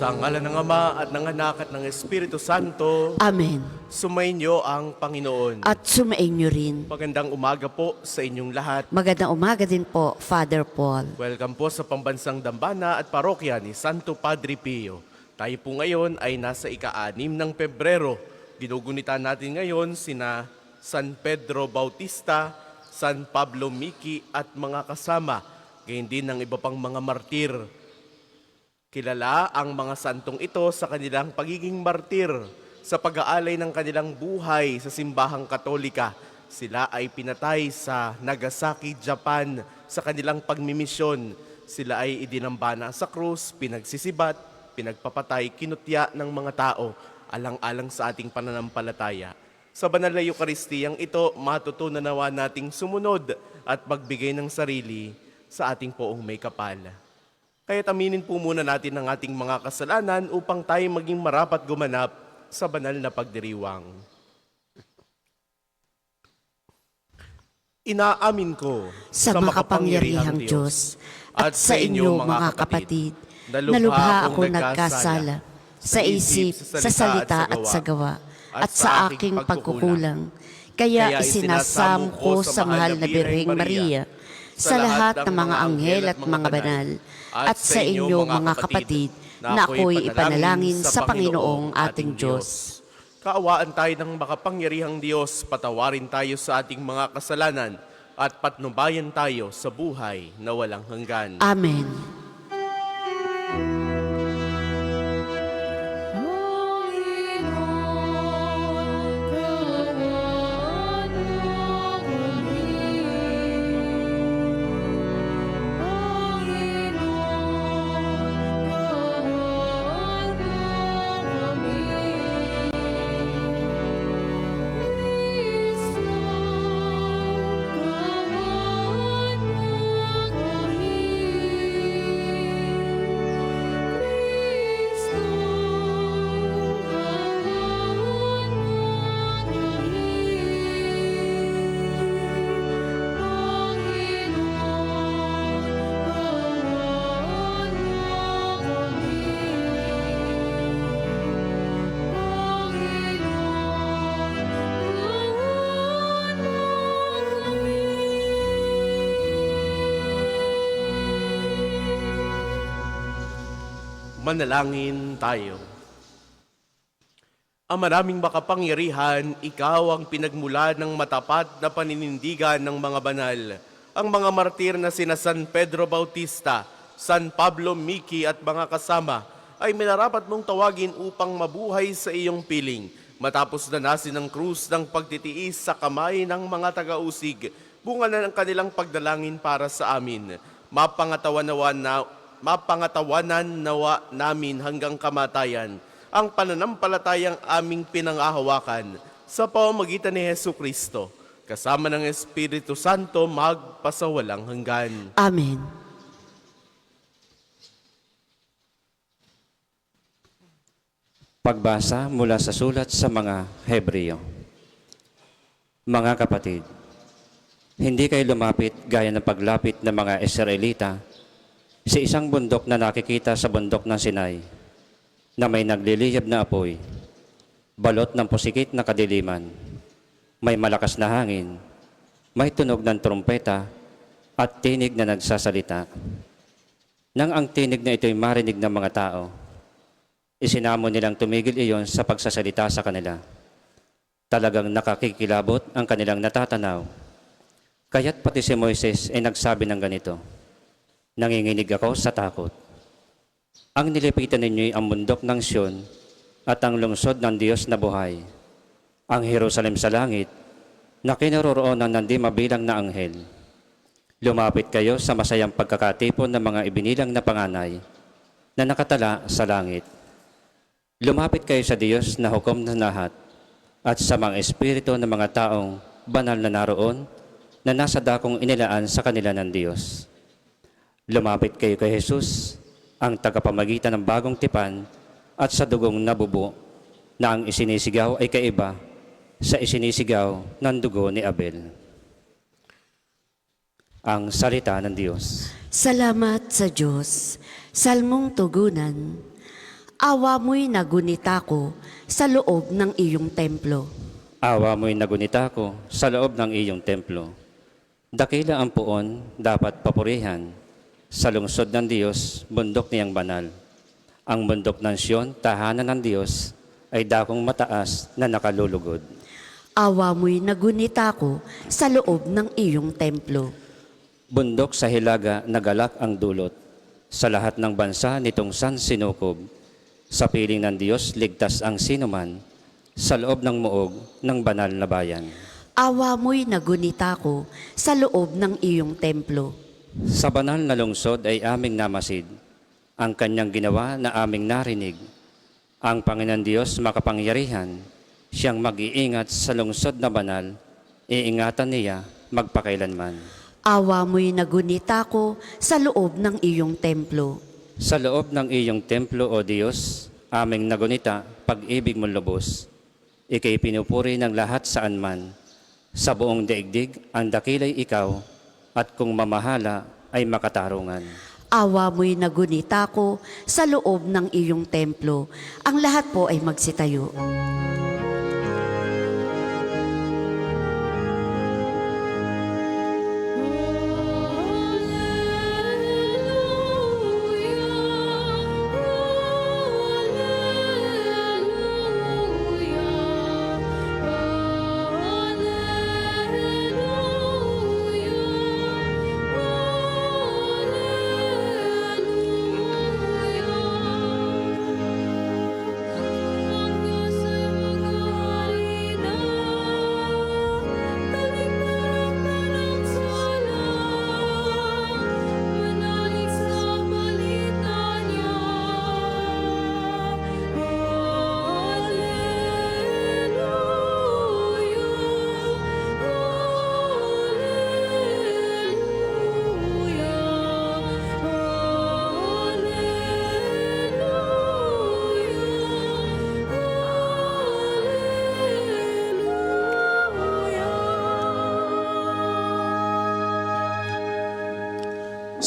Sa ngalan ng Ama at ng Anak at ng Espiritu Santo, Amen. sumainyo ang Panginoon. At sumainyo rin. Magandang umaga po sa inyong lahat. Magandang umaga din po, Father Paul. Welcome po sa Pambansang Dambana at Parokya ni Santo Padre Pio. Tayo po ngayon ay nasa ika-6 ng Pebrero. Ginugunitan natin ngayon sina San Pedro Bautista, San Pablo Miki at mga kasama. Gayon din ng iba pang mga martir. Kilala ang mga santong ito sa kanilang pagiging martir sa pag-aalay ng kanilang buhay sa simbahang Katolika. Sila ay pinatay sa Nagasaki, Japan sa kanilang pagmimisyon. Sila ay idinambana sa krus, pinagsisibat, pinagpapatay, kinutya ng mga tao alang-alang sa ating pananampalataya. Sa banal na Eukaristiyang ito, matutunan nawa nating sumunod at magbigay ng sarili sa ating poong may kapal. Kaya aminin po muna natin ang ating mga kasalanan upang tayo maging marapat gumanap sa banal na pagdiriwang. Inaamin ko Sa makapangyarihang Diyos at sa inyo mga kapatid, na lubha akong nagkasala sa isip, sa salita at sa gawa, at sa aking pagkukulang. Kaya isinasamo ko sa mahal na Birheng Maria, sa lahat ng mga anghel at mga banal, at sa inyo mga kapatid, na ako'y ipanalangin sa Panginoong ating Diyos. Kaawaan tayo ng makapangyarihang Diyos, patawarin tayo sa ating mga kasalanan, at patnubayan tayo sa buhay na walang hanggan. Amen. Manalangin tayo. Ang maraming makapangyarihan, ikaw ang pinagmula ng matapat na paninindigan ng mga banal. Ang mga martir na sina San Pedro Bautista, San Pablo Miki at mga kasama ay minarapat mong tawagin upang mabuhay sa iyong piling. Matapos danasin ng krus ng pagtitiis sa kamay ng mga taga-usig, bunga na ng kanilang pagdalangin para sa amin. Mapangatawanan nawa namin hanggang kamatayan ang pananampalatayang aming pinangahawakan sa pamamagitan ni Jesucristo, kasama ng Espiritu Santo magpasawalang hanggan. Amen. Pagbasa mula sa sulat sa mga Hebreo. Mga kapatid, hindi kayo lumapit gaya ng paglapit ng mga Israelita sa isang bundok na nakikita sa bundok ng Sinai, na may nagliliyab na apoy, balot ng pusikit na kadiliman, may malakas na hangin, may tunog ng trumpeta, at tinig na nagsasalita. Nang ang tinig na ito'y marinig ng mga tao, isinamo nilang tumigil iyon sa pagsasalita sa kanila. Talagang nakakikilabot ang kanilang natatanaw. Kaya't pati si Moises ay nagsabi ng ganito, nanginginig ako sa takot. Ang nilipitan ninyo'y ang bundok ng Sion at ang lungsod ng Diyos na buhay, ang Jerusalem sa langit, na kinaroroonan ng di mabilang na anghel. Lumapit kayo sa masayang pagkakatipon ng mga ibinilang na panganay na nakatala sa langit. Lumapit kayo sa Diyos na hukom ng lahat at sa mga espiritu ng mga taong banal na naroon na nasa dakong inilaan sa kanila ng Diyos. Lumapit kayo kay Jesus, ang tagapamagitan ng bagong tipan at sa dugong nabubo na ang isinisigaw ay kaiba sa isinisigaw ng dugo ni Abel. Ang salita ng Diyos. Salamat sa Diyos. Salmong tugunan. Awa mo'y nagunita ko sa loob ng iyong templo. Awa mo'y nagunita ko sa loob ng iyong templo. Dakila ang puon, dapat papurihan. Sa lungsod ng Diyos, bundok niyang banal. Ang bundok ng Siyon, tahanan ng Diyos, ay dakong mataas na nakalulugod. Awa mo'y nagunita ko sa loob ng iyong templo. Bundok sa hilaga, nagalak ang dulot. Sa lahat ng bansa nitong San Sinukob, sa piling ng Diyos, ligtas ang sinuman, sa loob ng muog ng banal na bayan. Awa mo'y nagunita ko sa loob ng iyong templo. Sa banal na lungsod ay aming namasid, ang kanyang ginawa na aming narinig. Ang Panginoon Diyos makapangyarihan, siyang mag-iingat sa lungsod na banal, iingatan niya magpakailanman. Awa mo'y nagunita ko sa loob ng iyong templo. Sa loob ng iyong templo, O Diyos, aming nagunita, pag-ibig mong lubos. Ika'y pinupuri ng lahat saan man. Sa buong daigdig, ang dakilay ikaw, at kung mamahala ay makatarungan. Awa mo'y nagunita ko sa loob ng iyong templo. Ang lahat po ay magsitayo.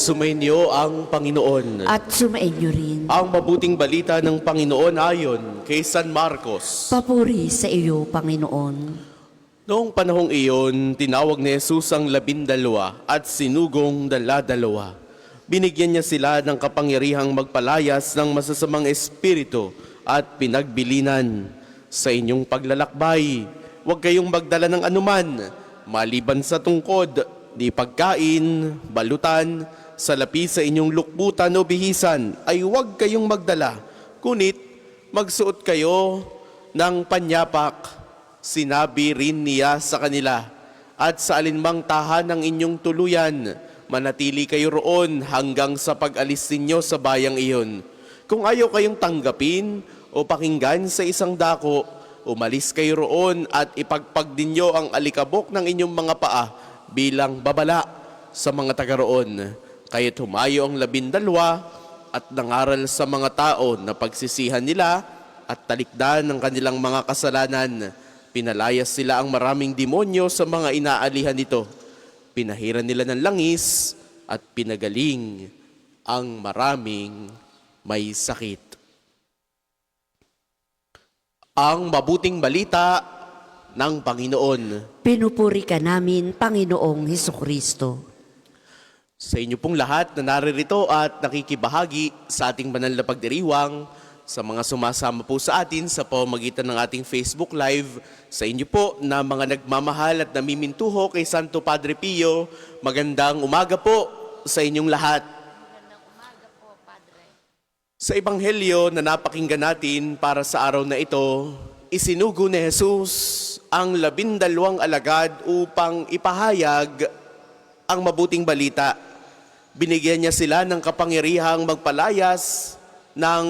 Sumainyo ang Panginoon. At sumainyo rin. Ang mabuting balita ng Panginoon ayon kay San Marcos. Papuri sa iyo, Panginoon. Noong panahong iyon, tinawag ni Jesus ang 12 at sinugong 12. Binigyan niya sila ng kapangyarihang magpalayas ng masasamang espiritu at pinagbilinan. Sa inyong paglalakbay, huwag kayong magdala ng anuman, maliban sa tungkod, di pagkain, balutan, salapi sa inyong lukbutan o bihisan, ay huwag kayong magdala. Kunit, magsuot kayo ng panyapak. Sinabi rin niya sa kanila, at sa alinmang tahan ng inyong tuluyan, manatili kayo roon hanggang sa pag-alis ninyo sa bayang iyon. Kung ayaw kayong tanggapin o pakinggan sa isang dako, umalis kayo roon at ipagpag ninyo ang alikabok ng inyong mga paa bilang babala sa mga taga roon. Kaya't humayo ang 12 at nangaral sa mga tao na pagsisihan nila at talikdan ng kanilang mga kasalanan. Pinalayas sila ang maraming demonyo sa mga inaalihan nito. Pinahiran nila ng langis at pinagaling ang maraming may sakit. Ang mabuting balita ng Panginoon. Pinupuri ka namin, Panginoong Hesukristo. Sa inyo pong lahat na naririto at nakikibahagi sa ating banal na pagdiriwang, sa mga sumasama po sa atin sa pamamagitan ng ating Facebook Live, sa inyo po na mga nagmamahal at namimintuho kay Santo Padre Pio, magandang umaga po sa inyong lahat. Sa Ebanghelyo na napakinggan natin para sa araw na ito, isinugo ni Jesus ang 12 alagad upang ipahayag ang mabuting balita. Binigyan niya sila ng kapangyarihang magpalayas ng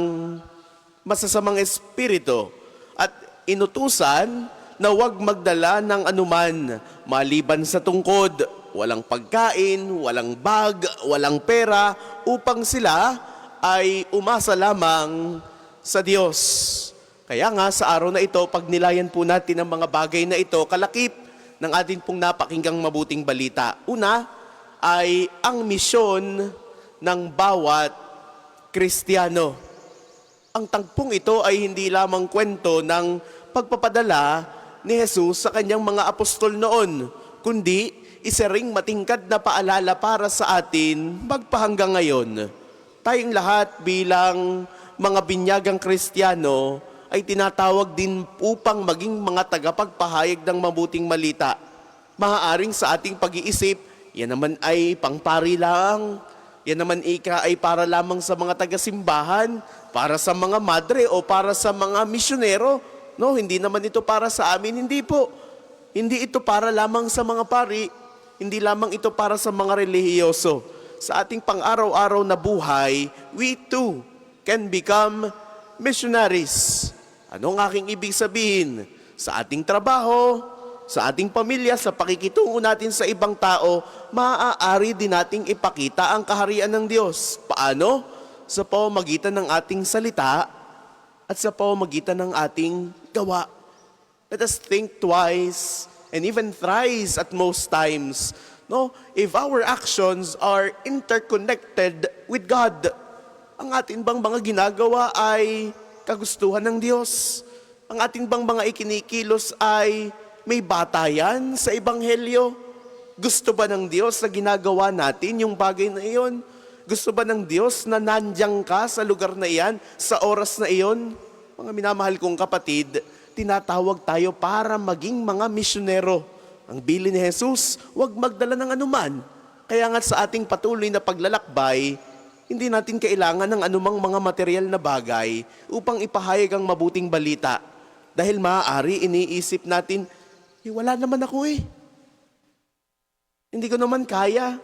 masasamang espiritu at inutusan na huwag magdala ng anuman maliban sa tungkod, walang pagkain, walang bag, walang pera, upang sila ay umasa lamang sa Diyos. Kaya nga sa araw na ito, pag nilayan po natin ang mga bagay na ito, kalakip ng ating pong napakinggang mabuting balita. Una ay ang misyon ng bawat Kristiyano. Ang tagpong ito ay hindi lamang kwento ng pagpapadala ni Jesus sa kanyang mga apostol noon, kundi isa ring matingkad na paalala para sa atin magpahanggang ngayon. Tayong lahat bilang mga binyagang Kristiyano ay tinatawag din upang maging mga tagapagpahayag ng mabuting balita. Maaaring sa ating pag-iisip, yan naman ay pangpari lang, yan naman ay para lamang sa mga taga-simbahan, para sa mga madre o para sa mga misyonero. No, hindi naman ito para sa amin, hindi po. Hindi ito para lamang sa mga pari, hindi lamang ito para sa mga relihiyoso. Sa ating pang-araw-araw na buhay, we too can become missionaries. Ano ang aking ibig sabihin? Sa ating trabaho, sa ating pamilya, sa pakikitungo natin sa ibang tao, maaari din nating ipakita ang kaharian ng Diyos. Paano? Sa pamamagitan ng ating salita at sa pamamagitan ng ating gawa. Let us think twice and even thrice at most times. No, if our actions are interconnected with God, ang ating bang mga ginagawa ay kagustuhan ng Diyos? Ang ating bang mga ikinikilos ay may batayan sa Ebanghelyo? Gusto ba ng Diyos na ginagawa natin yung bagay na iyon? Gusto ba ng Diyos na nandiyan ka sa lugar na iyan, sa oras na iyon? Mga minamahal kong kapatid, tinatawag tayo para maging mga misyonero. Ang bilin ni Jesus, huwag magdala ng anuman. Kaya nga sa ating patuloy na paglalakbay, hindi natin kailangan ng anumang mga material na bagay upang ipahayag ang mabuting balita. Dahil maaari iniisip natin, wala naman ako eh. Hindi ko naman kaya.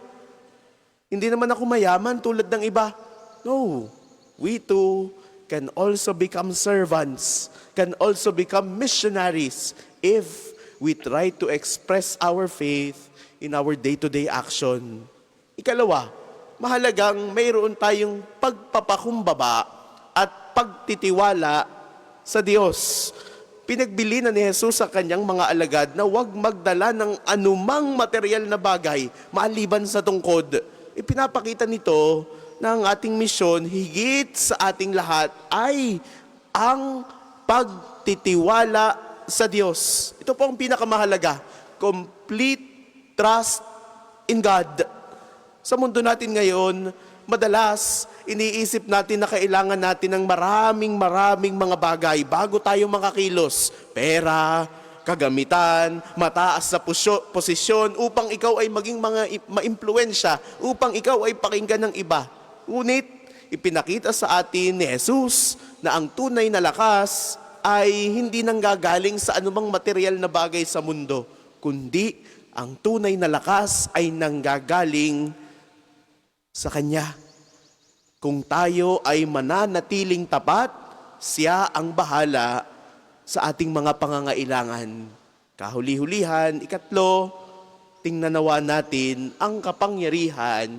Hindi naman ako mayaman tulad ng iba. No, we too can also become servants, can also become missionaries if we try to express our faith in our day-to-day action. Ikalawa, mahalagang mayroon tayong pagpapakumbaba at pagtitiwala sa Diyos. Pinagbili na ni Jesus sa kanyang mga alagad na huwag magdala ng anumang material na bagay maliban sa tungkod. Ipinapakita nito na ang ating misyon higit sa ating lahat ay ang pagtitiwala sa Diyos. Ito po ang pinakamahalaga. Complete trust in God. Sa mundo natin ngayon, madalas iniisip natin na kailangan natin ng maraming mga bagay bago tayo makakilos. Pera, kagamitan, mataas sa posisyon upang ikaw ay maging maimpluwensya, upang ikaw ay pakinggan ng iba. Ngunit, ipinakita sa atin ni Jesus na ang tunay na lakas ay hindi nanggagaling sa anumang material na bagay sa mundo, kundi ang tunay na lakas ay nanggagaling sa Kanya. Kung tayo ay mananatiling tapat, siya ang bahala sa ating mga pangangailangan. Kahuli-hulihan, ikatlo, tingnan nawa natin ang kapangyarihan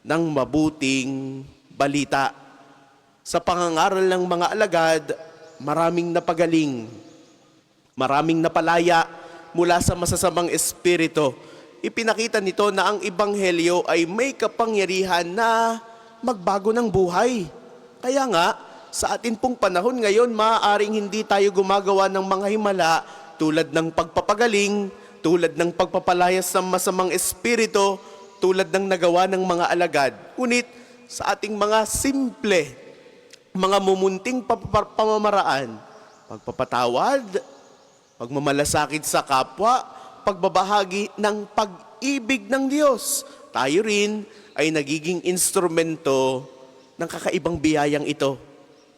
ng mabuting balita. Sa pangangaral ng mga alagad, maraming napagaling, maraming napalaya mula sa masasamang espiritu. Ipinakita nito na ang Ebanghelyo ay may kapangyarihan na magbago ng buhay. Kaya nga, sa atin pong panahon ngayon, maaaring hindi tayo gumagawa ng mga himala tulad ng pagpapagaling, tulad ng pagpapalayas ng masamang espiritu, tulad ng nagawa ng mga alagad. Ngunit sa ating mga simple, mga mumunting pamamaraan, pagpapatawad, pagmamalasakit sa kapwa, pagbabahagi ng pag-ibig ng Diyos, tayo rin ay nagiging instrumento ng kakaibang biyayang ito.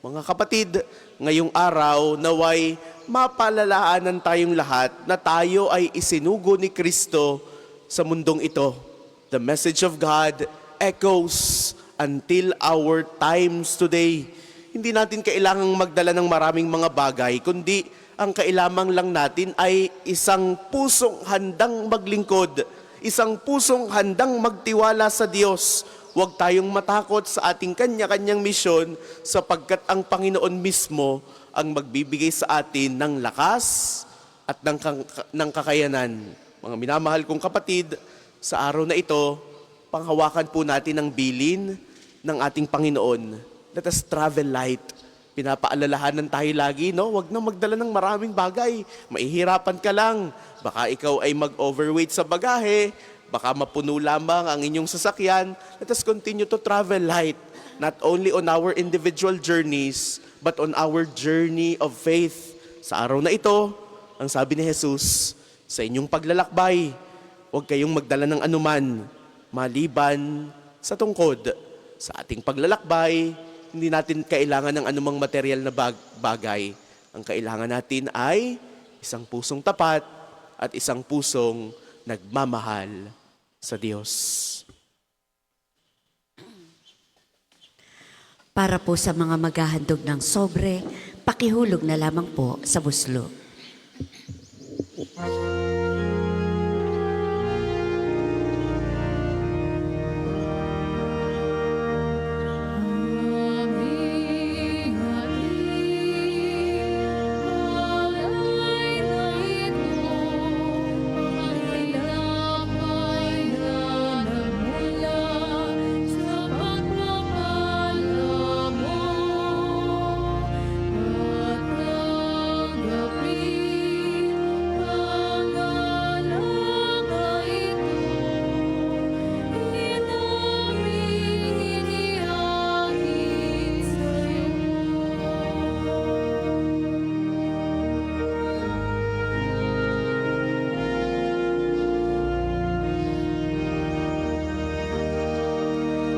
Mga kapatid, ngayong araw naway mapalalaanan tayong lahat na tayo ay isinugo ni Kristo sa mundong ito. The message of God echoes until our times today. Hindi natin kailangang magdala ng maraming mga bagay, kundi ang kailangan lang natin ay isang pusong handang maglingkod, isang pusong handang magtiwala sa Diyos. Huwag tayong matakot sa ating kanya-kanyang misyon sapagkat ang Panginoon mismo ang magbibigay sa atin ng lakas at ng kakayanan. Mga minamahal kong kapatid, sa araw na ito, panghawakan po natin ang bilin ng ating Panginoon. Let us travel light. Pinapaalalahanan tayo lagi, no? Huwag na magdala ng maraming bagay. Maihirapan ka lang. Baka ikaw ay mag-overweight sa bagahe. Baka mapuno lamang ang inyong sasakyan. Let us continue to travel light. Not only on our individual journeys, but on our journey of faith. Sa araw na ito, ang sabi ni Jesus, sa inyong paglalakbay, huwag kayong magdala ng anuman, maliban sa tungkod. Sa ating paglalakbay, hindi natin kailangan ng anumang material na bagay. Ang kailangan natin ay isang pusong tapat at isang pusong nagmamahal sa Diyos. Para po sa mga maghahandog ng sobre, pakihulog na lamang po sa buslo.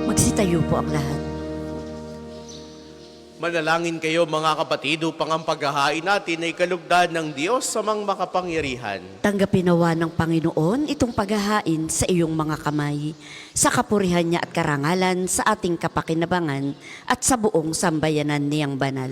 Magsitayo po ang lahat. Manalangin kayo mga kapatid upang ang paghahain natin ay kalugdan ng Diyos sa mga makapangyarihan. Tanggapin nawa ng Panginoon itong paghahain sa iyong mga kamay, sa kapurihan niya at karangalan sa ating kapakinabangan at sa buong sambayanan niyang banal.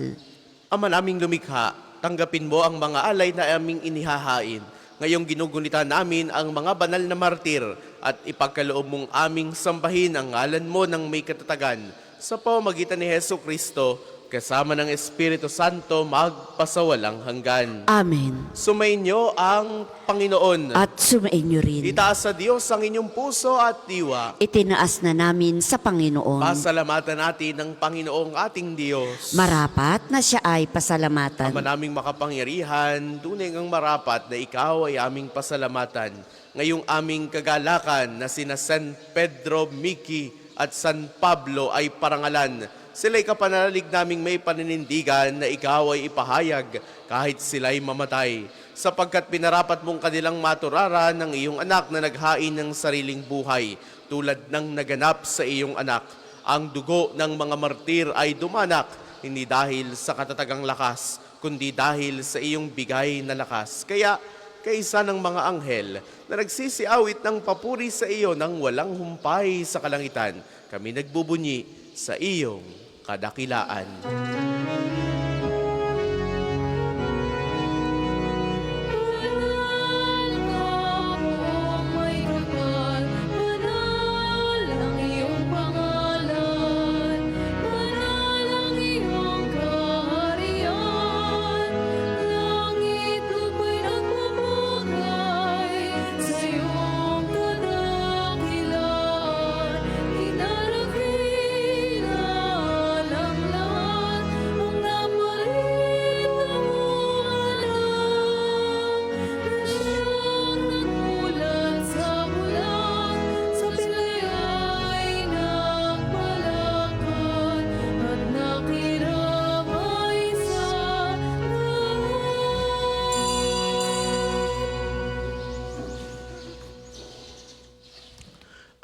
Ama naming lumikha, tanggapin mo ang mga alay na aming inihahain. Ngayong ginugunita namin ang mga banal na martir at ipagkaloob mong aming sambahin ang ngalan mo ng may katatagan sa pamamagitan ni Hesu Kristo kasama ng Espiritu Santo magpasawalang hanggan. Amen. Sumainyo ang Panginoon. At sumainyo rin. Itaas sa Diyos ang inyong puso at diwa. Itinaas na namin sa Panginoon. Pasalamatan natin ang Panginoong ating Diyos. Marapat na siya ay pasalamatan. Ama naming makapangyarihan, tunay ngang marapat na ikaw ay aming pasalamatan. Ngayong aming kagalakan na sina San Pedro, Miki at San Pablo ay parangalan. Sila'y kapananalig naming may paninindigan na ikaw ay ipahayag kahit sila'y mamatay. Sapagkat pinarapat mong kanilang maturara ng iyong anak na naghain ng sariling buhay, tulad ng naganap sa iyong anak. Ang dugo ng mga martir ay dumanak, hindi dahil sa katatagang lakas, kundi dahil sa iyong bigay na lakas. Kaya, kaisa ng mga anghel na nagsisiawit ng papuri sa iyo nang walang humpay sa kalangitan, kami nagbubunyi sa iyong kadakilaan.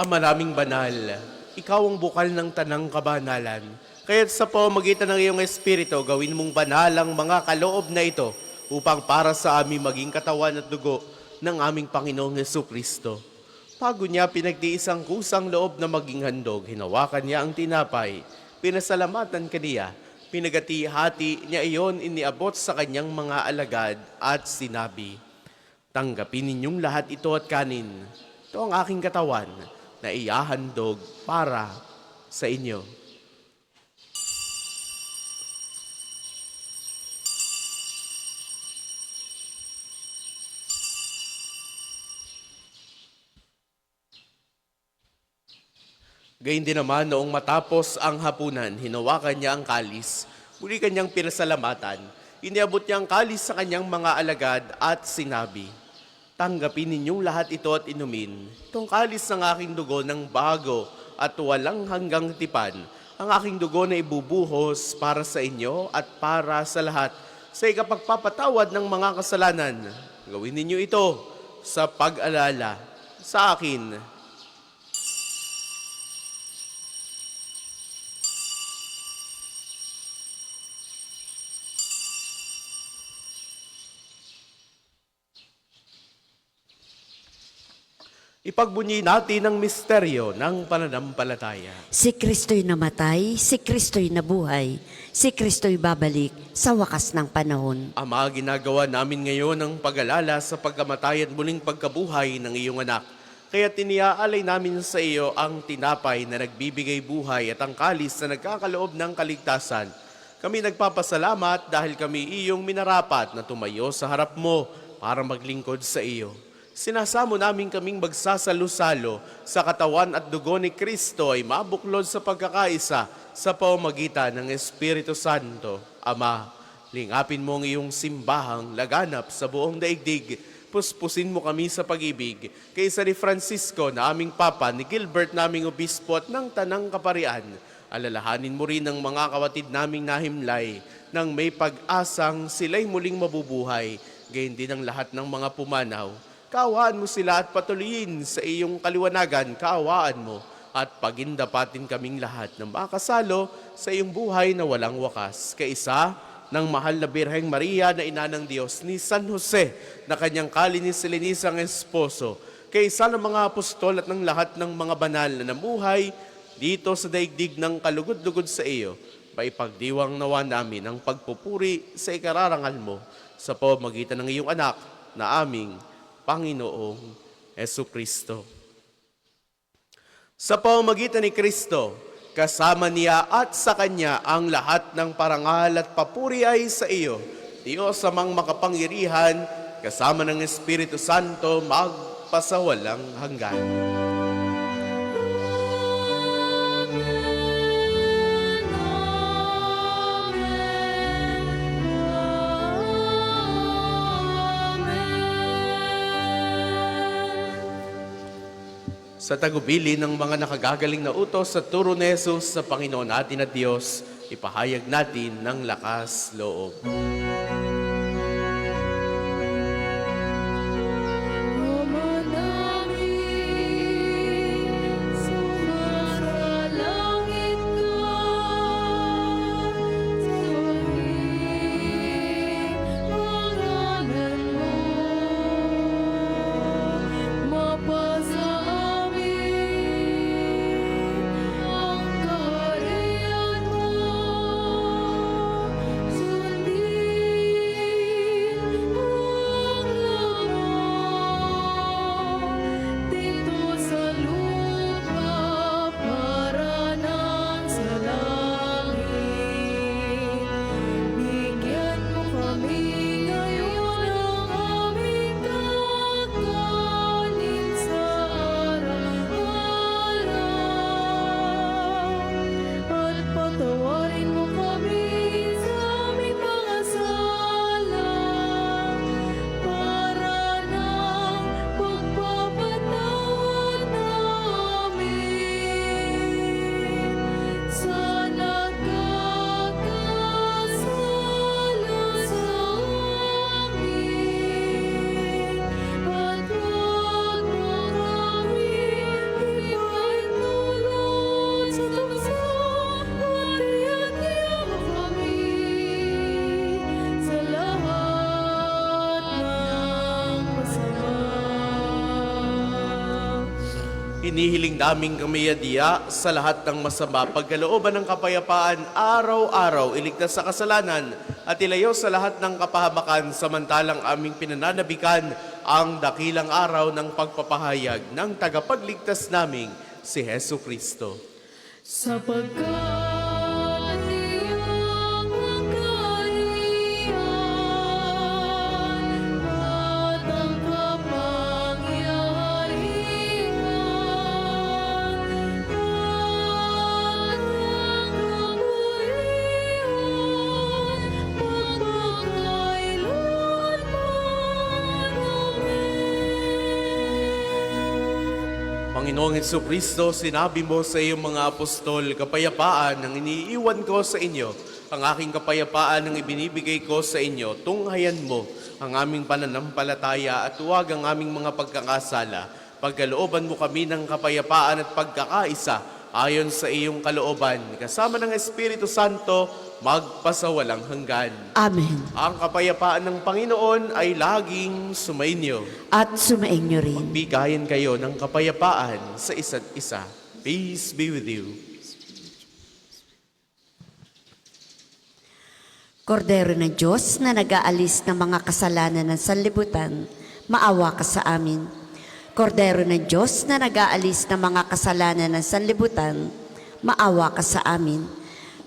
Ama naming banal, ikaw ang bukal ng tanang kabanalan. Kaya't sa pamamagitan ng iyong Espiritu, gawin mong banal ang mga kaloob na ito upang para sa amin maging katawan at dugo ng aming Panginoong Hesu Kristo. Bago niya pinagtiis ang kusang loob na maging handog, hinawakan niya ang tinapay, pinasalamatan kaniya, pinagati-hati niya iyon iniabot sa kanyang mga alagad at sinabi, "Tanggapin ninyong lahat ito at kanin. Ito ang aking katawan na iyahandog para sa inyo." Gayun din naman noong matapos ang hapunan, hinawakan niya ang kalis, Muli kanyang pinasalamatan. Iniabot niya ang kalis sa kanyang mga alagad at sinabi, "Tanggapin ninyong lahat ito at inumin. Itong kalis ng aking dugo ng bago at walang hanggang tipan. Ang aking dugo na ibubuhos para sa inyo at para sa lahat sa ikapagpapatawad ng mga kasalanan. Gawin ninyo ito sa pag-alala sa akin." Ipagbunyi natin ang misteryo ng pananampalataya. Si Kristo'y namatay, si Kristo'y nabuhay, si Kristo'y babalik sa wakas ng panahon. Ama, ginagawa namin ngayon ang pag-alala sa pagkamatay at muling pagkabuhay ng iyong anak. Kaya tiniaalay namin sa iyo ang tinapay na nagbibigay buhay at ang kalis na nagkakaloob ng kaligtasan. Kami nagpapasalamat dahil kami iyong minarapat na tumayo sa harap mo para maglingkod sa iyo. Sinasamo namin kaming magsasalo-salo sa katawan at dugo ni Kristo ay mabuklod sa pagkakaisa sa pamamagitan ng Espiritu Santo. Ama, lingapin mo ang iyong simbahang laganap sa buong daigdig. Puspusin mo kami sa pag-ibig. Kaysa ni Francisco na aming Papa, ni Gilbert naming Obispo at ng Tanang Kaparian, alalahanin mo rin ang mga kawatid naming nahimlay nang may pag-asang sila'y muling mabubuhay, gayon din ang lahat ng mga pumanaw. Kaawaan mo sila at patuloyin sa iyong kaliwanagan, kaawaan mo at pagindapatin kaming lahat ng makasalo sa iyong buhay na walang wakas. Kaisa ng mahal na Birheng Maria na ina ng Diyos, ni San Jose na kanyang kalinis-linisang esposo, kaisa ng mga apostol at ng lahat ng mga banal na namuhay dito sa daigdig ng kalugod-lugod sa iyo, maipagdiwang nawa namin ang pagpupuri sa ikararangal mo sa pamamagitan ng iyong anak na aming Panginoong Jesucristo. Sa pamamagitan ni Kristo, kasama niya at sa Kanya ang lahat ng parangal at papuri ay sa iyo, Diyos amang makapangyarihan, kasama ng Espiritu Santo, magpasawalang hanggan. Sa tagubili ng mga nakagagaling na utos sa turo ni Jesus sa Panginoon natin at Diyos, ipahayag natin ng lakas loob. Inihiling namin kami adiya sa lahat ng masama, pagkalooban ng kapayapaan, araw-araw, iligtas sa kasalanan, at ilayo sa lahat ng kapahamakan, samantalang aming pinananabikan ang dakilang araw ng pagpapahayag ng tagapagligtas naming si Hesu Kristo. Sapagkat iyong kaharian at ang kapangyarihan at ang kaburihan Panginoong Jesucristo, sinabi mo sa iyong mga apostol, kapayapaan ang iniiwan ko sa inyo, ang aking kapayapaan ang ibinibigay ko sa inyo, tunghayan mo ang aming pananampalataya at huwag ang aming mga pagkakasala. Pagkalooban mo kami ng kapayapaan at pagkakaisa ayon sa iyong kalooban, kasama ng Espiritu Santo, magpasawalang hanggan. Amen. Ang kapayapaan ng Panginoon ay laging sumainyo. At sumainyo rin. Bigayan kayo ng kapayapaan sa isa't isa. Peace be with you. Kordero ng Diyos na nag-aalis ng mga kasalanan ng sanlibutan, maawa ka sa amin. Kordero ng Diyos na nag-aalis ng mga kasalanan ng sanlibutan, maawa ka sa amin.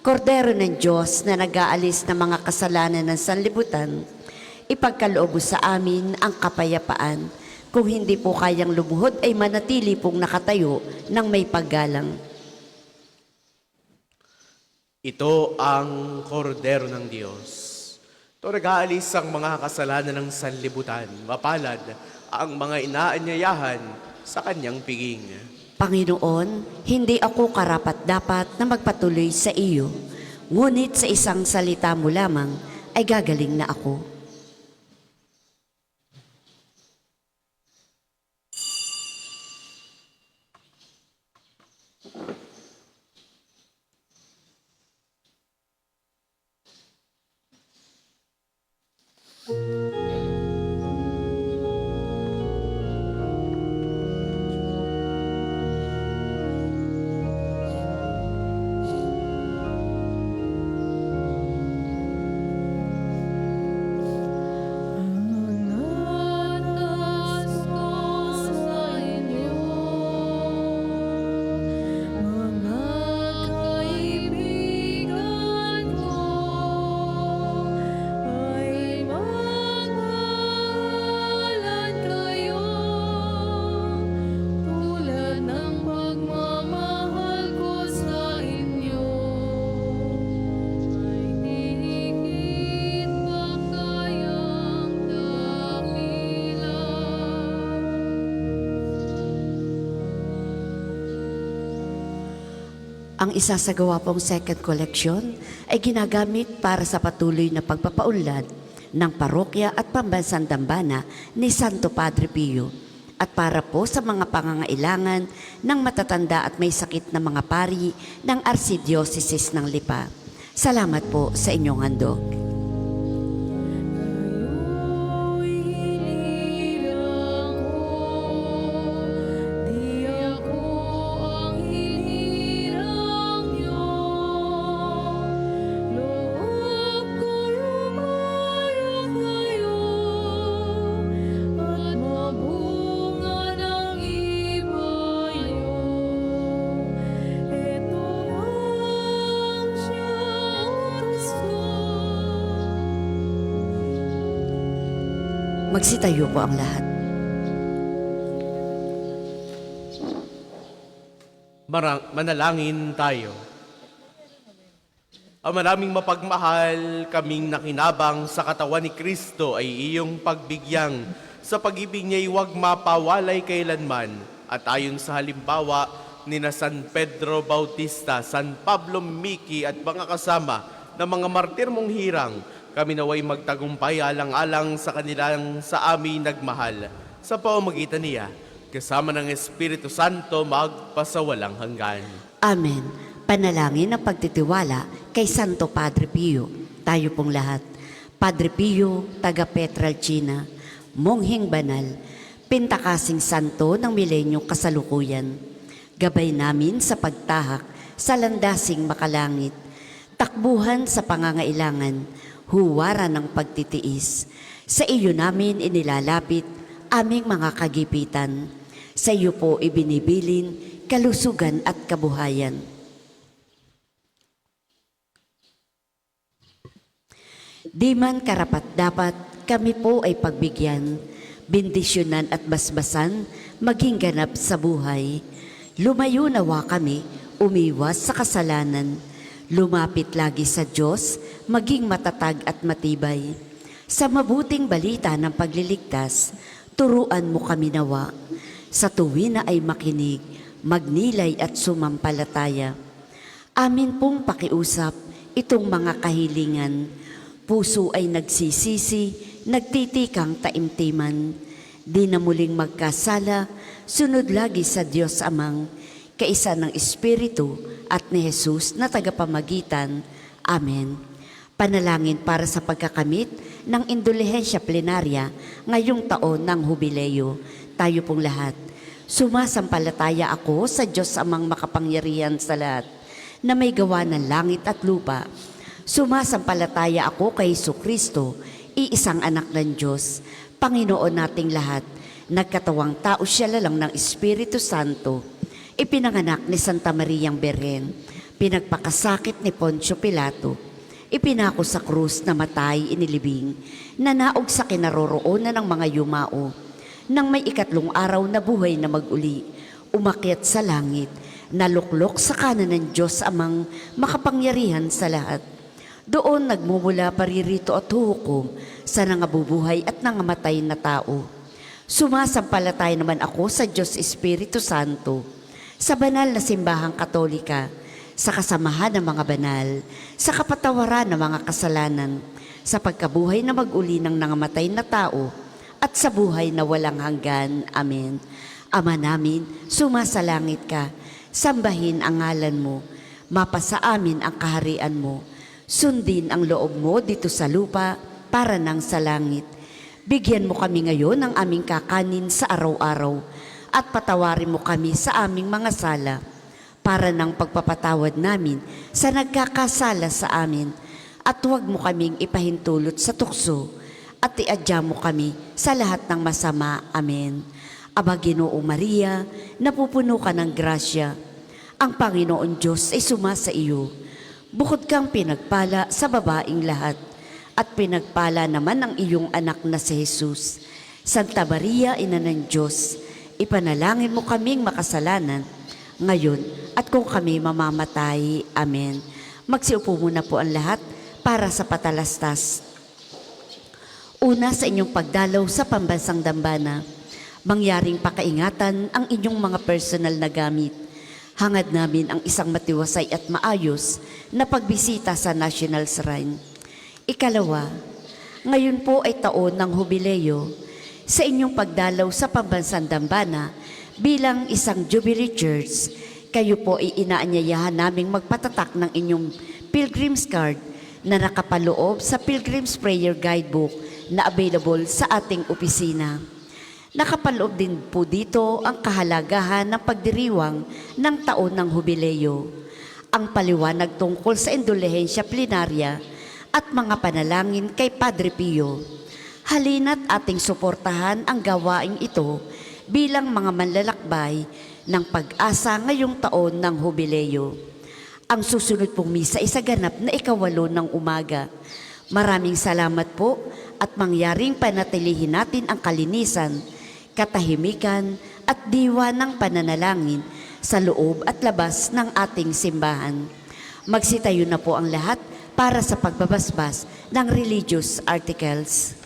Kordero ng Diyos na nag-aalis ng mga kasalanan ng sanlibutan, ipagkaloob sa amin ang kapayapaan. Kung hindi po kayang lumuhod ay manatili pong nakatayo ng may paggalang. Ito ang kordero ng Diyos. Ito nag-aalis ang mga kasalanan ng sanlibutan. Mapalad ang mga inaanyayahan sa kanyang piging. Panginoon, hindi ako karapat-dapat na magpatuloy sa iyo, ngunit sa isang salita mo lamang ay gagaling na ako. Natas ko sa inyo, mga kaibigan ko, ay magmahalan kayo, tulad ng pagmamahal ko sa inyo, ay higit pa kayang dakila. Ang isasagawa pong second collection ay ginagamit para sa patuloy na pagpapaunlad ng parokya at pambansang dambana ni Santo Padre Pio at para po sa mga pangangailangan ng matatanda at may sakit na mga pari ng Archdiocese ng Lipa. Salamat po sa inyong handog. Kayo'y hinirang ko, di ako ang hinirang niyo. Loob ko'y umaya kayo, at mabunga ng iba niyo. Ito ang siyas ko. Magsitayo po ang lahat. Manalangin tayo. Ang maraming mapagmahal, kaming nakinabang sa katawan ni Kristo ay iyong pagbigyang. Sa pag-ibig niya'y huwag mapawalay kailanman. At ayon sa halimbawa ni na San Pedro Bautista, San Pablo Miki at mga kasama na mga martir mong hirang, kami naway magtagumpay alang-alang sa kanilang sa amin nagmahal. Sa pamamagitan niya, kasama ng Espiritu Santo magpasawalang hanggan. Amen. Panalangin ang pagtitiwala kay Santo Padre Pio. Tayo pong lahat. Padre Pio, taga Petralcina, mongheng banal, pintakasing santo ng milenyong kasalukuyan. Gabay namin sa pagtahak sa landasing makalangit, takbuhan sa pangangailangan, huwaran ng pagtitiis. Sa iyo namin inilalapit aming mga kagipitan. Sa iyo po ibinibilin kalusugan at kabuhayan. Di man karapat-dapat kami po ay pagbigyan, bendisyonan at basbasan, maging ganap sa buhay. Lumayo nawa kami, umiwas sa kasalanan. Lumapit lagi sa Diyos, maging matatag at matibay. Sa mabuting balita ng pagliligtas, turuan mo kami nawa. sa tuwi na ay makinig, magnilay at sumampalataya. Amin pong pakiusap itong mga kahilingan. Puso ay nagsisisi, nagtitikang taimtiman. Di na muling magkasala, sunod lagi sa Diyos Amang, kaisa ng Espiritu at ni Jesus na tagapamagitan. Amen. Panalangin para sa pagkakamit ng indulhensya plenarya ngayong taon ng Hubileo. Tayo pong lahat. Sumasampalataya ako sa Diyos Amang makapangyarihan sa lahat, na may gawa ng langit at lupa. Sumasampalataya ako kay Jesucristo, iisang anak ng Diyos, Panginoon nating lahat. Nagkatawang tao siya lalang ng Espiritu Santo. Ipinanganak ni Santa Mariang Berhen. Pinagpakasakit ni Poncio Pilato. Ipinako sa krus na matay inilibing. Nanaog sa kinaroroonan ng mga yumao. Nang may ikatlong araw na buhay na mag-uli, umakyat sa langit, naluklok sa kanan ng Diyos Amang makapangyarihan sa lahat. Doon nagmumula paririto at huhukom sa nangabubuhay at nangamatay na tao. Sumasampalataya naman ako sa Diyos Espiritu Santo, sa banal na simbahang katolika, sa kasamahan ng mga banal, sa kapatawaran ng mga kasalanan, sa pagkabuhay na mag-uli ng nangamatay na tao, at sa buhay na walang hanggan. Amen. Ama namin, sumasalangit ka, sambahin ang ngalan mo, mapasa amin ang kaharian mo, sundin ang loob mo dito sa lupa para nang sa langit. Bigyan mo kami ngayon ng aming kakanin sa araw-araw at patawarin mo kami sa aming mga sala para nang pagpapatawad namin sa nagkakasala sa amin, at huwag mo kaming ipahintulot sa tukso at iadya mo kami sa lahat ng masama. Amen. Aba Ginoong Maria, napupuno ka ng grasya. Ang Panginoon Diyos ay sumasa iyo. Bukod kang pinagpala sa babaing lahat, at pinagpala naman ang iyong anak na si Jesus. Santa Maria, Ina ng Diyos, ipanalangin mo kaming makasalanan, ngayon at kung kami mamamatay. Amen. Magsiupo muna po ang lahat para sa patalastas. Una, sa inyong pagdalaw sa pambansang dambana, mangyaring pakaingatan ang inyong mga personal na gamit. Hangad namin ang isang matiwasay at maayos na pagbisita sa National Shrine. Ikalawa, ngayon po ay taon ng Hubileo. Sa inyong pagdalaw sa pambansang dambana bilang isang Jubilee Church, kayo po ay inaanyayahan naming magpatatak ng inyong Pilgrim's Card na nakapaloob sa Pilgrim's Prayer Guidebook na available sa ating opisina. Nakapaloob din po dito ang kahalagahan ng pagdiriwang ng taon ng Hubileo, ang paliwanag tungkol sa indulhensya plenarya at mga panalangin kay Padre Pio. Halina't ating suportahan ang gawaing ito bilang mga manlalakbay ng pag-asa ngayong taon ng Hubileo. Ang susunod pong misa ay sa ganap na 8 ng umaga. Maraming salamat po at mangyaring panatilihin natin ang kalinisan, katahimikan at diwa ng pananalangin sa loob at labas ng ating simbahan. Magsitayo na po ang lahat para sa pagbabasbas ng religious articles.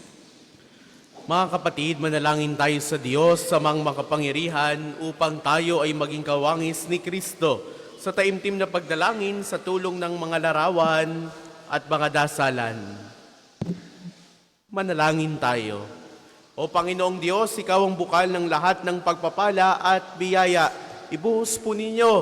Mga kapatid, manalangin tayo sa Diyos sa mga makapangyarihan upang tayo ay maging kawangis ni Kristo sa taimtim na pagdalangin sa tulong ng mga larawan at mga dasalan. Manalangin tayo. O Panginoong Diyos, Ikaw ang bukal ng lahat ng pagpapala at biyaya. Ibuhos po ninyo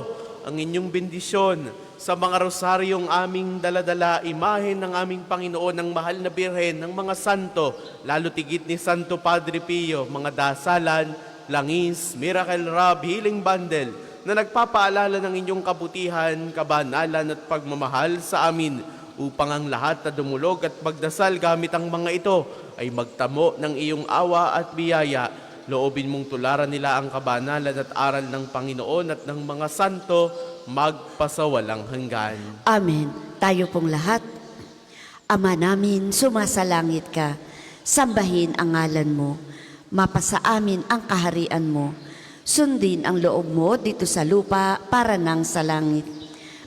ang inyong bendisyon sa mga rosaryong aming daladala, imahen ng aming Panginoon, ng mahal na Birhen, ng mga santo, lalo tigit ni Santo Padre Pio, mga dasalan, langis, miracle rub, healing bundle, na nagpapaalala ng inyong kabutihan, kabanalan at pagmamahal sa amin, upang ang lahat na dumulog at magdasal gamit ang mga ito ay magtamo ng iyong awa at biyaya. Loobin mong tularan nila ang kabanalan at aral ng Panginoon at ng mga santo magpasawalang hanggan. Amen. Tayo pong lahat. Ama namin, sumasalangit ka, sambahin ang ngalan mo, mapasa amin ang kaharian mo, sundin ang loob mo dito sa lupa para nang sa langit.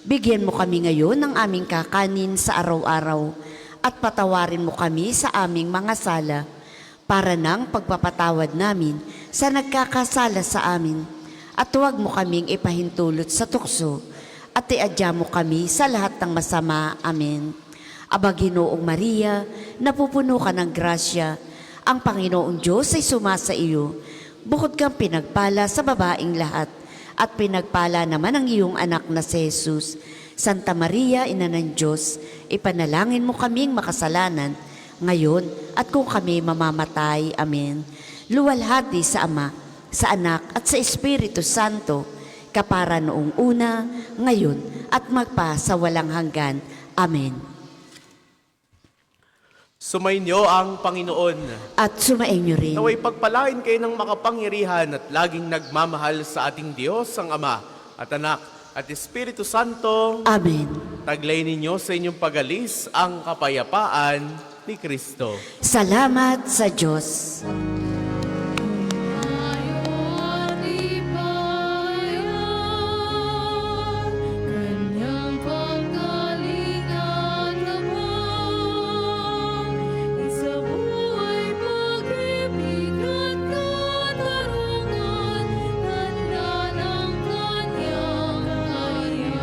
Bigyan mo kami ngayon ng aming kakanin sa araw-araw at patawarin mo kami sa aming mga sala para nang pagpapatawad namin sa nagkakasala sa amin. At huwag mo kaming ipahintulot sa tukso at iadya mo kami sa lahat ng masama. Amen. Aba Ginoong Maria, napupuno ka ng grasya, ang Panginoong Diyos ay sumasa iyo. Bukod kang pinagpala sa babaing lahat, at pinagpala naman ang iyong anak na si Jesus. Santa Maria, Ina ng Diyos, ipanalangin mo kaming makasalanan, ngayon at kung kami mamamatay. Amen. Luwalhati sa Ama, sa Anak at sa Espiritu Santo, kapara noong una, ngayon at magpa sa walang hanggan. Amen. Sumainyo ang Panginoon. At sumainyo rin. Naway pagpalain kayo ng makapangyarihan at laging nagmamahal sa ating Diyos, ang Ama at Anak at Espiritu Santo. Amen. Taglay ninyo sa inyong pagalis ang kapayapaan ni Kristo. Salamat sa Diyos. Ayon ipayan, kanyang paggaling at labang, isa buhay pag-ibig at katarungan, tanda ng kanyang kaharian.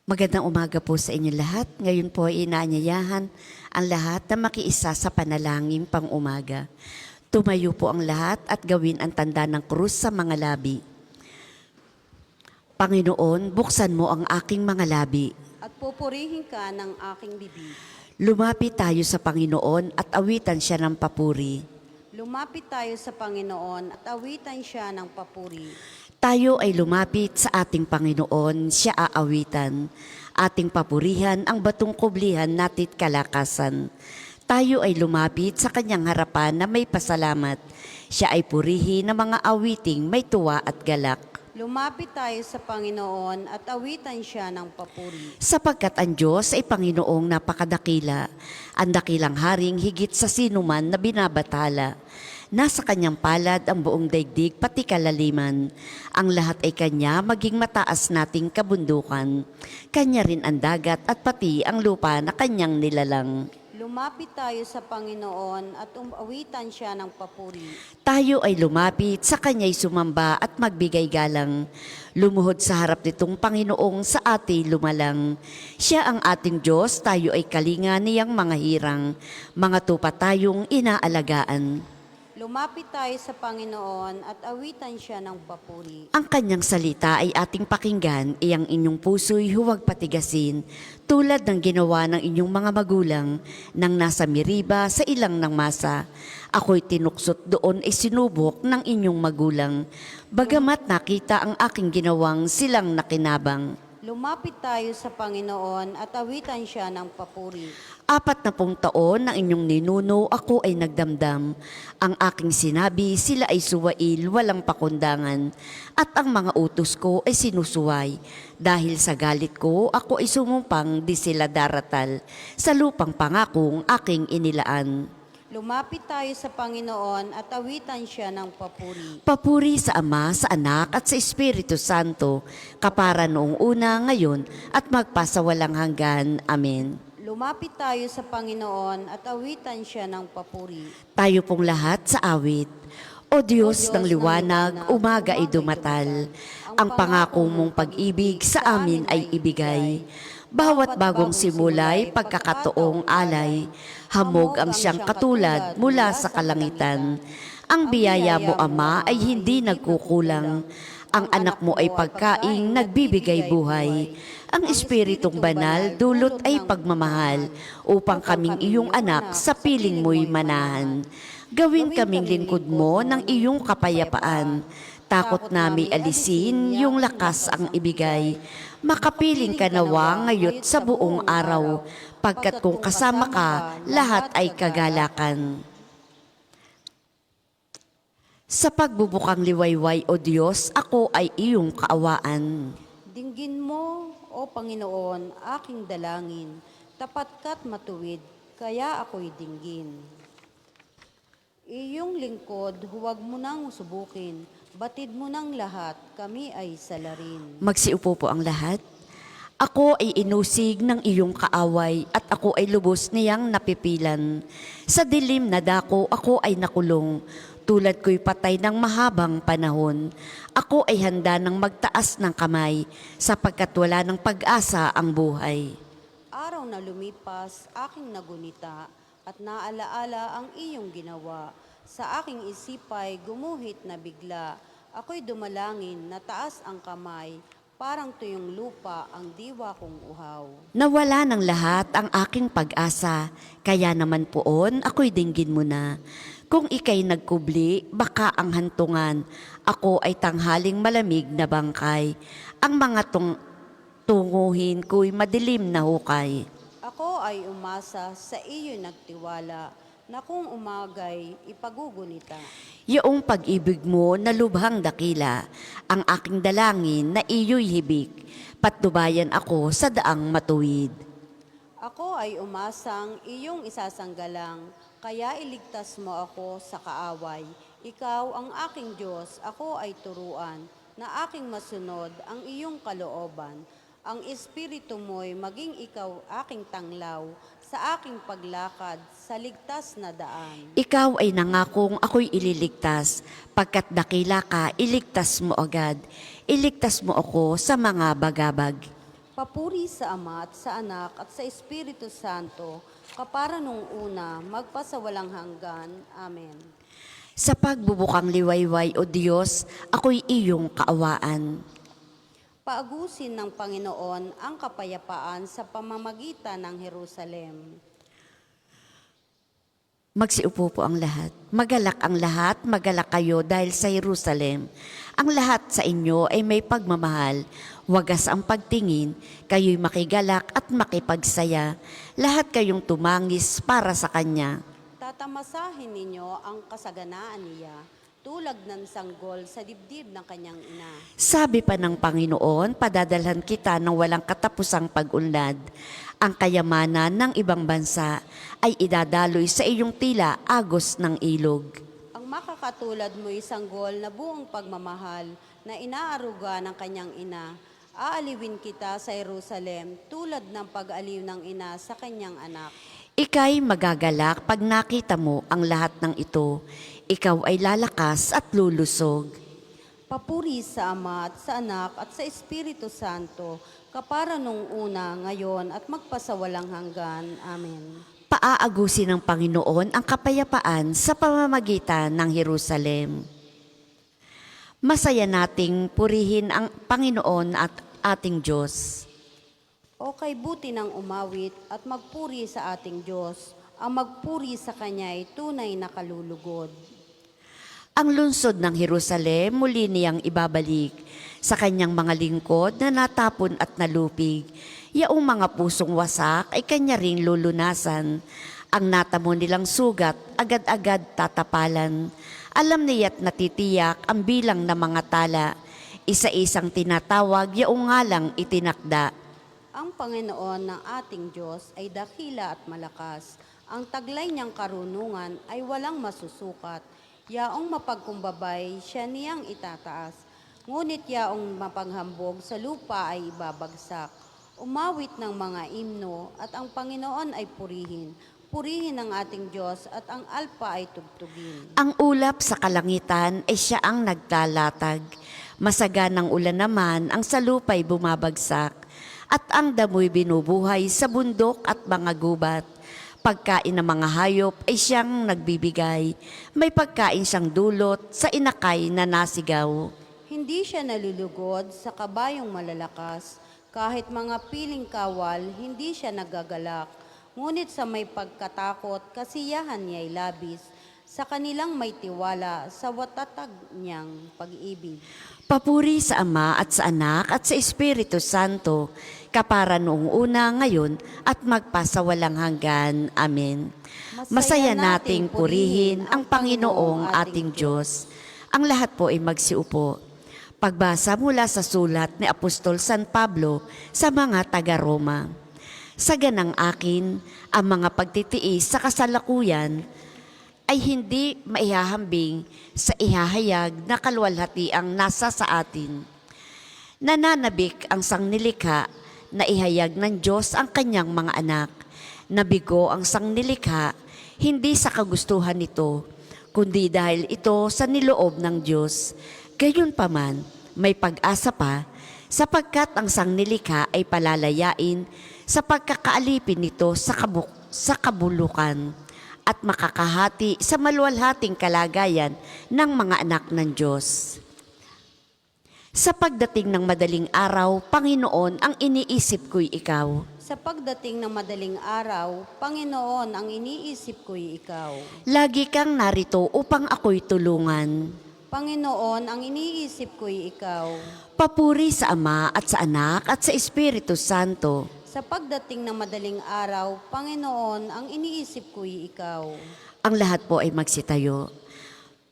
Magandang umaga po sa inyo lahat. Ngayon po ay inaanyayahan ang lahat na makiisa sa panalangin pang umaga. Tumayo po ang lahat at gawin ang tanda ng krus sa mga labi. Panginoon, buksan mo ang aking mga labi. At pupurihin ka ng aking bibig. Lumapit tayo sa Panginoon at awitan siya ng papuri. Lumapit tayo sa Panginoon at awitan siya ng papuri. Tayo ay lumapit sa ating Panginoon, siya aawitan. Ating papurihan ang batong kublihan natit kalakasan. Tayo ay lumapit sa kanyang harapan na may pasalamat. Siya ay purihin ng mga awiting may tuwa at galak. Lumapit tayo sa Panginoon at awitan siya ng papuri. Sapagkat ang Diyos ay Panginoong napakadakila, ang dakilang haring higit sa sinuman na binabatala. Nasa kanyang palad ang buong daigdig pati kalaliman. Ang lahat ay kanya maging mataas nating kabundukan. Kanya rin ang dagat at pati ang lupa na kanyang nilalang. Lumapit tayo sa Panginoon at awitan siya ng papuri. Tayo ay lumapit sa kanya'y sumamba at magbigay galang. Lumuhod sa harap nitong Panginoong sa atin lumalang. Siya ang ating Diyos, tayo ay kalinga niyang mga hirang. Mga tupa tayong inaalagaan. Lumapit tayo sa Panginoon at awitan siya ng papuri. Ang kanyang salita ay ating pakinggan, iyang inyong puso'y huwag patigasin, tulad ng ginawa ng inyong mga magulang, nang nasa Meriba sa ilang ng masa. Ako'y tinuksot doon ay sinubok ng inyong magulang, bagamat nakita ang aking ginawang silang nakinabang. Lumapit tayo sa Panginoon at awitan siya ng papuri. 40 taon ng inyong ninuno, ako ay nagdamdam. Ang aking sinabi, sila ay suwail, walang pakundangan. At ang mga utos ko ay sinusuway. Dahil sa galit ko, ako ay sumumpang di sila daratal. Sa lupang pangakong aking inilaan. Lumapit tayo sa Panginoon at awitan siya ng papuri. Papuri sa Ama, sa Anak at sa Espiritu Santo, kapara noong una, ngayon at magpasawalang hanggan. Amen. Lumapit tayo sa Panginoon at awitan siya ng papuri. Tayo pong lahat sa awit. O Diyos ng liwanag, umaga ay dumatal. Ang pangako mong pag-ibig sa amin ay ibigay. Bawat bagong simulay, pagkakatoong alay, hamog ang siyang katulad mula sa kalangitan. Ang biyaya mo, Ama, ay hindi nagkukulang. Ang anak mo ay pagkaing nagbibigay buhay. Ang Espiritong Banal dulot ay pagmamahal upang kaming iyong anak sa piling mo'y manahan. Gawin kaming lingkod mo ng iyong kapayapaan. Takot nami alisin, yung lakas ang ibigay. Makapiling ka nawa ngayot sa buong araw, pagkat kung kasama ka, lahat ay kagalakan. Sa pagbubukang liwayway, O Diyos, ako ay iyong kaawaan. Dinggin mo, O Panginoon, aking dalangin, tapat ka't matuwid, kaya ako'y dinggin. Iyong lingkod, huwag mo nang subukin, batid mo ng lahat, kami ay salarin. Magsiupo po ang lahat. Ako ay inusig ng iyong kaaway at ako ay lubos niyang napipilan. Sa dilim na dako ako ay nakulong, tulad ko'y patay ng mahabang panahon. Ako ay handa ng magtaas ng kamay, sapagkat wala ng pag-asa ang buhay. Araw na lumipas, aking nagunita, at naalaala ang iyong ginawa. Sa aking isipay, gumuhit na bigla. Ako'y dumalangin, nataas ang kamay, parang tuyong lupa ang diwa kong uhaw. Nawala ng lahat ang aking pag-asa, kaya naman poon ako'y dinggin mo na. Kung ika'y nagkubli, baka ang hantungan, ako ay tanghaling malamig na bangkay. Ang mga tunguhin ko'y madilim na hukay. Ako ay umasa, sa iyo'y nagtiwala, na kung umagay, ipagugunita. Yaong pag-ibig mo na lubhang dakila, ang aking dalangin na iyo'y hibik, patnubayan ako sa daang matuwid. Ako ay umasang iyong isasanggalang, kaya iligtas mo ako sa kaaway. Ikaw ang aking Diyos, ako ay turuan, na aking masunod ang iyong kalooban. Ang Espiritu mo'y maging ikaw aking tanglaw, sa aking paglakad, sa ligtas na daan. Ikaw ay nangakong ako'y ililigtas, pagkat dakila ka, iligtas mo agad. Iligtas mo ako sa mga bagabag. Papuri sa Ama at sa Anak at sa Espiritu Santo, kapara nung una, magpasawalang hanggan. Amen. Sa pagbubukang liwayway, O Diyos, ako'y iyong kaawaan. Paagusin ng Panginoon ang kapayapaan sa pamamagitan ng Jerusalem. Magsiupo po ang lahat. Magalak ang lahat, magalak kayo dahil sa Jerusalem. Ang lahat sa inyo ay may pagmamahal. Wagas ang pagtingin, kayo'y makigalak at makipagsaya. Lahat kayong tumangis para sa Kanya. Tatamasahin ninyo ang kasaganaan niya, tulad ng sanggol sa dibdib ng kanyang ina. Sabi pa ng Panginoon, padadalhan kita ng walang katapusang pag-unlad. Ang kayamanan ng ibang bansa ay idadaloy sa iyong tila agos ng ilog. Ang makakatulad mo'y sanggol na buong pagmamahal na inaaruga ng kanyang ina. Aaliwin kita sa Jerusalem tulad ng pag-aliw ng ina sa kanyang anak. Ika'y magagalak pag nakita mo ang lahat ng ito. Ikaw ay lalakas at lulusog. Papuri sa Ama at sa Anak at sa Espiritu Santo, kapara nung una, ngayon at magpasawalang hanggan. Amen. Paaagusin ng Panginoon ang kapayapaan sa pamamagitan ng Jerusalem. Masaya nating purihin ang Panginoon at ating Diyos. O kay buti ng umawit at magpuri sa ating Diyos, ang magpuri sa Kanya ay tunay na kalulugod. Ang lungsod ng Jerusalem muli niyang ibabalik sa kanyang mga lingkod na natapon at nalupig. Yaong mga pusong wasak ay kanya ring lulunasan. Ang natamo nilang sugat, agad-agad tatapalan. Alam niya't natitiyak ang bilang ng mga tala. Isa-isang tinatawag, yaong ngalang itinakda. Ang Panginoon ng ating Diyos ay dakila at malakas. Ang taglay niyang karunungan ay walang masusukat. Yaong mapagkumbabay, siya niyang itataas. Ngunit yaong mapanghambog sa lupa ay ibabagsak. Umawit ng mga imno at ang Panginoon ay purihin. Purihin ang ating Diyos at ang alpa ay tugtugin. Ang ulap sa kalangitan ay siya ang nagtalatag. Masaganang ulan naman ang sa lupa'y bumabagsak. At ang damoy binubuhay sa bundok at mga gubat. Pagkain ng mga hayop ay siyang nagbibigay. May pagkain siyang dulot sa inakay na nasigaw. Hindi siya nalulugod sa kabayong malalakas. Kahit mga piling kawal, hindi siya nagagalak. Ngunit sa may pagkatakot, kasiyahan niya'y labis. Sa kanilang may tiwala, sa watatag niyang pag-ibig. Papuri sa Ama at sa Anak at sa Espiritu Santo, kapara noong una, ngayon, at magpasawalang hanggan. Amen. Masaya nating purihin ang Panginoong ating Diyos. Ang lahat po ay magsiupo. Pagbasa mula sa sulat ni Apostol San Pablo sa mga taga-Roma. Sa ganang akin, ang mga pagtitiis sa kasalakuyan ay hindi maihahambing sa ihahayag na kaluwalhatiang nasa sa atin. Nananabik ang sangnilikha na ihayag ng Diyos ang kanyang mga anak. Nabigo ang sangnilikha hindi sa kagustuhan nito, kundi dahil ito sa niloob ng Diyos. Gayunpaman, may pag-asa pa, sapagkat ang sangnilikha ay palalayain sa pagkakaalipin nito sa kabulukan at makakahati sa maluwalhating kalagayan ng mga anak ng Diyos. Sa pagdating ng madaling araw, Panginoon, ang iniisip ko'y ikaw. Sa pagdating ng madaling araw, Panginoon, ang iniisip ko'y ikaw. Lagi kang narito upang ako'y tulungan. Panginoon, ang iniisip ko'y ikaw. Papuri sa Ama at sa Anak at sa Espiritu Santo. Sa pagdating ng madaling araw, Panginoon, ang iniisip ko'y ikaw. Ang lahat po ay magsitayo.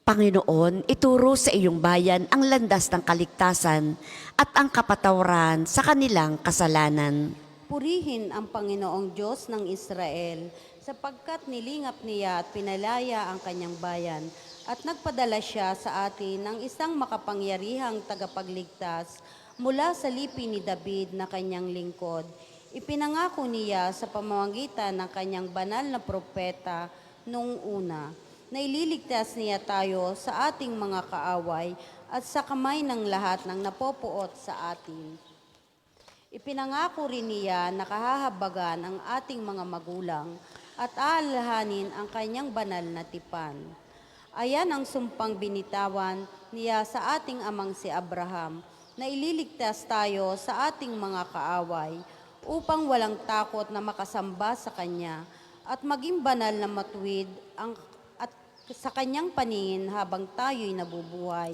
Panginoon, ituro sa iyong bayan ang landas ng kaligtasan at ang kapatawaran sa kanilang kasalanan. Purihin ang Panginoong Diyos ng Israel, sapagkat nilingap niya at pinalaya ang kanyang bayan, at nagpadala siya sa atin ng isang makapangyarihang tagapagligtas mula sa lipi ni David na kanyang lingkod. Ipinangako niya sa pamamagitan ng kanyang banal na propeta noong una, na ililigtas niya tayo sa ating mga kaaway at sa kamay ng lahat ng napopuot sa atin. Ipinangako rin niya na kahahabagan ang ating mga magulang at aalahanin ang kanyang banal na tipan. Ayan ang sumpang binitawan niya sa ating amang si Abraham, na ililigtas tayo sa ating mga kaaway, upang walang takot na makasamba sa Kanya at maging banal na matuwid at sa Kanyang paningin habang tayo'y nabubuhay.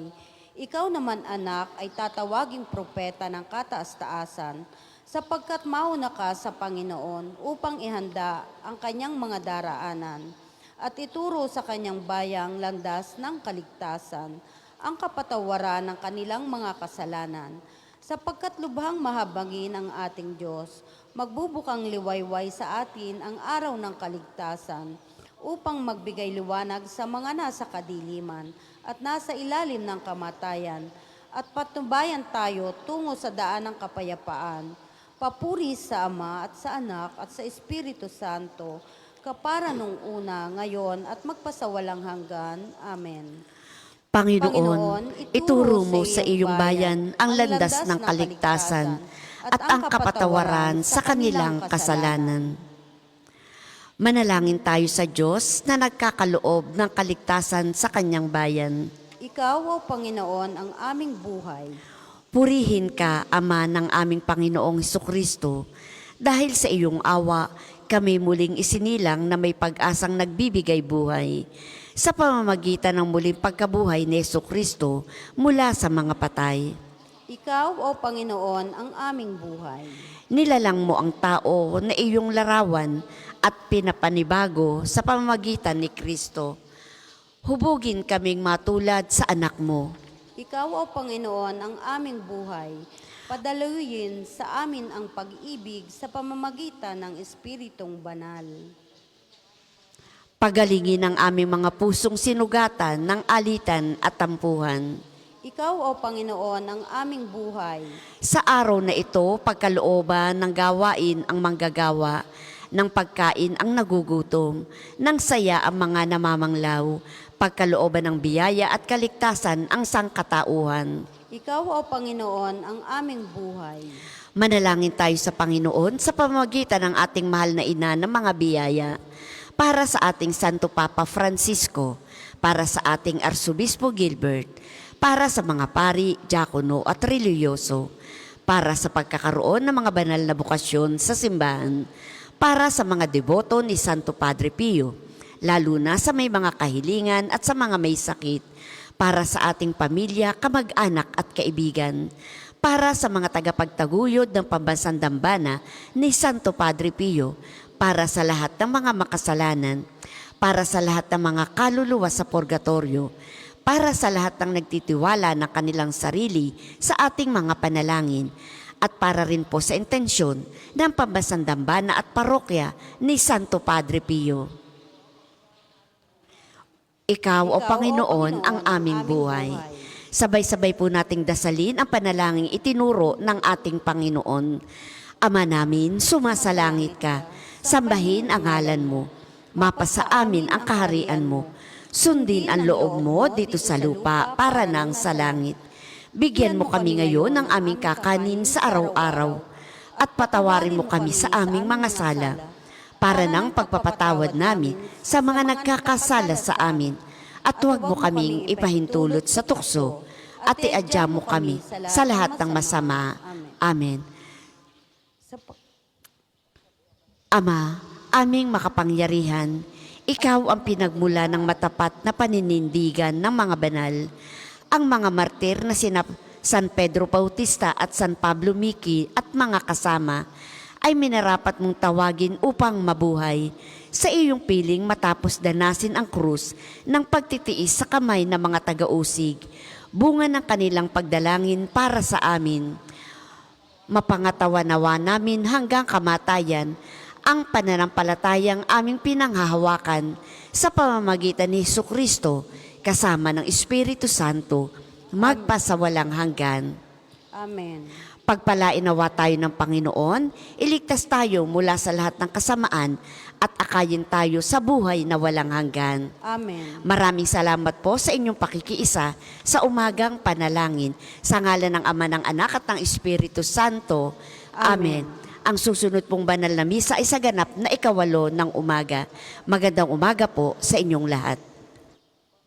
Ikaw naman, anak, ay tatawaging propeta ng kataas-taasan, sapagkat mauna ka sa Panginoon upang ihanda ang Kanyang mga daraanan at ituro sa Kanyang bayang landas ng kaligtasan, ang kapatawaran ng kanilang mga kasalanan. Sapagkat lubhang mahabagin ang ating Diyos, magbubukang liwayway sa atin ang araw ng kaligtasan, upang magbigay liwanag sa mga nasa kadiliman at nasa ilalim ng kamatayan, at patnubayan tayo tungo sa daan ng kapayapaan. Papuri sa Ama at sa Anak at sa Espiritu Santo, kapara nung una, ngayon at magpasawalang hanggan. Amen. Panginoon, ituro mo sa iyong bayan ang landas ng kaligtasan at ang kapatawaran sa kanilang kasalanan. Manalangin tayo sa Diyos na nagkakaloob ng kaligtasan sa kanyang bayan. Ikaw, O Panginoon, ang aming buhay. Purihin ka, Ama ng aming Panginoong Hesukristo, dahil sa iyong awa, kami muling isinilang na may pag-asang nagbibigay buhay sa pamamagitan ng muling pagkabuhay ni Hesukristo mula sa mga patay. Ikaw, O Panginoon, ang aming buhay. Nilalang mo ang tao na iyong larawan at pinapanibago sa pamamagitan ni Kristo. Hubugin kaming matulad sa anak mo. Ikaw, O Panginoon, ang aming buhay. Padaluyin sa amin ang pag-ibig sa pamamagitan ng Espiritong Banal. Pagalingin ang aming mga pusong sinugatan ng alitan at tampuhan. Ikaw, O Panginoon, ang aming buhay. Sa araw na ito, pagkalooban ng gawain ang manggagawa, ng pagkain ang nagugutom, ng saya ang mga namamanglaw, pagkalooban ng biyaya at kaligtasan ang sangkatauhan. Ikaw, O Panginoon, ang aming buhay. Manalangin tayo sa Panginoon sa pamamagitan ng ating mahal na ina ng mga biyaya, para sa ating Santo Papa Francisco, para sa ating Arsobispo Gilbert, para sa mga pari, diakono at reliyoso, para sa pagkakaroon ng mga banal na bukasyon sa simbahan, para sa mga deboto ni Santo Padre Pio, lalo na sa may mga kahilingan at sa mga may sakit, para sa ating pamilya, kamag-anak at kaibigan, para sa mga tagapagtaguyod ng pambansang dambana ni Santo Padre Pio, para sa lahat ng mga makasalanan, para sa lahat ng mga kaluluwa sa purgatorio, para sa lahat ng nagtitiwala ng kanilang sarili sa ating mga panalangin, at para rin po sa intensyon ng pambansang dambana at parokya ni Santo Padre Pio. Ikaw, o Panginoon, ang aming buhay. Sabay-sabay po nating dasalin ang panalangin itinuro ng ating Panginoon. Ama namin, sumasalangit ka, sambahin ang ngalan mo, mapasa amin ang kaharian mo, sundin ang loob mo dito sa lupa para nang sa langit. Bigyan mo kami ngayon ng aming kakanin sa araw-araw at patawarin mo kami sa aming mga sala para nang pagpapatawad namin sa mga nagkakasala sa amin at huwag mo kaming ipahintulot sa tukso at iadya mo kami sa lahat ng masama. Amen. Ama, aming makapangyarihan, ikaw ang pinagmula ng matapat na paninindigan ng mga banal, ang mga martir na sina San Pedro Bautista at San Pablo Miki at mga kasama ay minarapat mong tawagin upang mabuhay sa iyong piling matapos danasin ang krus ng pagtitiis sa kamay ng mga taga-usig, bunga ng kanilang pagdalangin para sa amin. Mapangatawa-nawa namin hanggang kamatayan ang pananampalatayang aming pinanghahawakan sa pamamagitan ni Jesucristo kasama ng Espiritu Santo magpasawalang hanggan. Amen. Pagpalain nawa tayo ng Panginoon, iligtas tayo mula sa lahat ng kasamaan at akayin tayo sa buhay na walang hanggan. Amen. Maraming salamat po sa inyong pakikiisa sa umagang panalangin. Sa ngalan ng Ama, ng Anak at ng Espiritu Santo. Amen. Ang susunod pong banal na misa ay sa ganap na 8 ng umaga. Magandang umaga po sa inyong lahat.